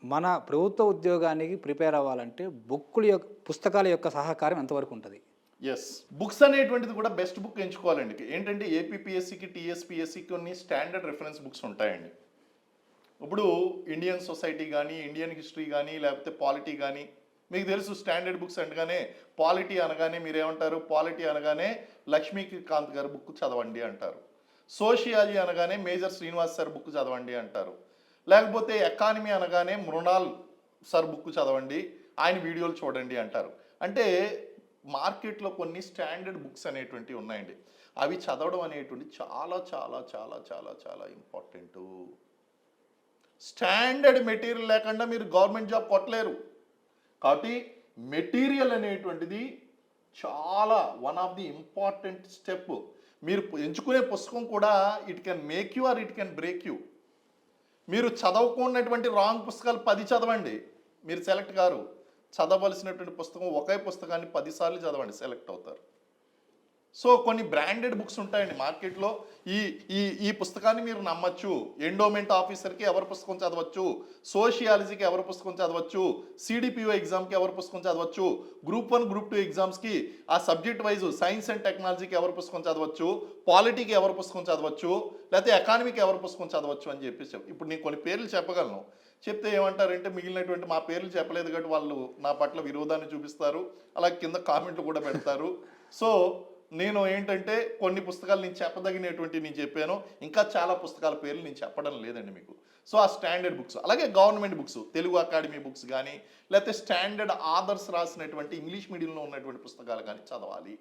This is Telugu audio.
మన ప్రభుత్వ ఉద్యోగానికి ప్రిపేర్ అవ్వాలంటే పుస్తకాల యొక్క సహకారం ఎంతవరకు ఉంటుంది? యెస్. బుక్స్ అనేటువంటిది కూడా బెస్ట్ బుక్ ఎంచుకోవాలండి. ఏంటంటే ఏపీపీఎస్సీకి, టీఎస్పీఎస్సీకి కొన్ని స్టాండర్డ్ రిఫరెన్స్ బుక్స్ ఉంటాయండి. ఇప్పుడు ఇండియన్ సొసైటీ కానీ, ఇండియన్ హిస్టరీ కానీ, లేకపోతే పాలిటీ కానీ, మీకు తెలుసు స్టాండర్డ్ బుక్స్ అనగానే పాలిటీ అనగానే మీరేమంటారు? పాలిటీ అనగానే లక్ష్మీకాంత్ గారి బుక్ చదవండి అంటారు. సోషియాలజీ అనగానే మేజర్ శ్రీనివాస్ సార్ బుక్ చదవండి అంటారు. లేకపోతే ఎకానమీ అనగానే మృణాల్ సార్ బుక్ చదవండి, ఆయన వీడియోలు చూడండి అంటారు. అంటే మార్కెట్లో కొన్ని స్టాండర్డ్ బుక్స్ అనేటువంటివి ఉన్నాయండి. అవి చదవడం అనేటువంటి చాలా చాలా చాలా చాలా చాలా ఇంపార్టెంటు. స్టాండర్డ్ మెటీరియల్ లేకుండా మీరు గవర్నమెంట్ జాబ్ కొట్టలేరు. కాబట్టి మెటీరియల్ అనేటువంటిది చాలా one of the important step. మీరు ఎంచుకునే పుస్తకం కూడా it can make you or it can break you. మీరు చదవకున్నటువంటి రాంగ్ పుస్తకాలు 10 చదవండి, మీరు సెలెక్ట్ కారు. చదవలసినటువంటి పుస్తకం ఒకే పుస్తకాన్ని 10 సార్లు చదవండి, సెలెక్ట్ అవుతారు. సో కొన్ని బ్రాండెడ్ బుక్స్ ఉంటాయండి మార్కెట్లో. ఈ ఈ ఈ పుస్తకాన్ని మీరు నమ్మచ్చు. ఎండోమెంట్ ఆఫీసర్కి ఎవరి పుస్తకం చదవచ్చు, సోషియాలజీకి ఎవరి పుస్తకం చదవచ్చు, సిడిపిఓ ఎగ్జామ్కి ఎవరి పుస్తకం చదవచ్చు, గ్రూప్ 1 గ్రూప్ 2 ఎగ్జామ్స్కి ఆ సబ్జెక్ట్ వైజ్ సైన్స్ అండ్ టెక్నాలజీకి ఎవరి పుస్తకం చదవచ్చు, పాలిటీకి ఎవరి పుస్తకం చదవచ్చు, లేకపోతే ఎకానమీకి ఎవరి పుస్తకం చదవచ్చు అని చెప్పేసి ఇప్పుడు నేను కొన్ని పేర్లు చెప్పగలను. చెప్తే ఏమంటారంటే మిగిలినటువంటి మా పేర్లు చెప్పలేదు కాబట్టి వాళ్ళు నా పట్ల విరోధాన్ని చూపిస్తారు, అలాగే కింద కామెంట్లు కూడా పెడతారు. సో నేను ఏంటంటే కొన్ని పుస్తకాలు నేను చెప్పదగినటువంటి నేను చెప్పాను, ఇంకా చాలా పుస్తకాల పేర్లు నేను చెప్పడం లేదండి మీకు. సో ఆ స్టాండర్డ్ బుక్స్, అలాగే government books, Telugu academy books కానీ, లేకపోతే స్టాండర్డ్ ఆథర్స్ రాసినటువంటి ఇంగ్లీష్ మీడియంలో ఉన్నటువంటి పుస్తకాలు కానీ చదవాలి.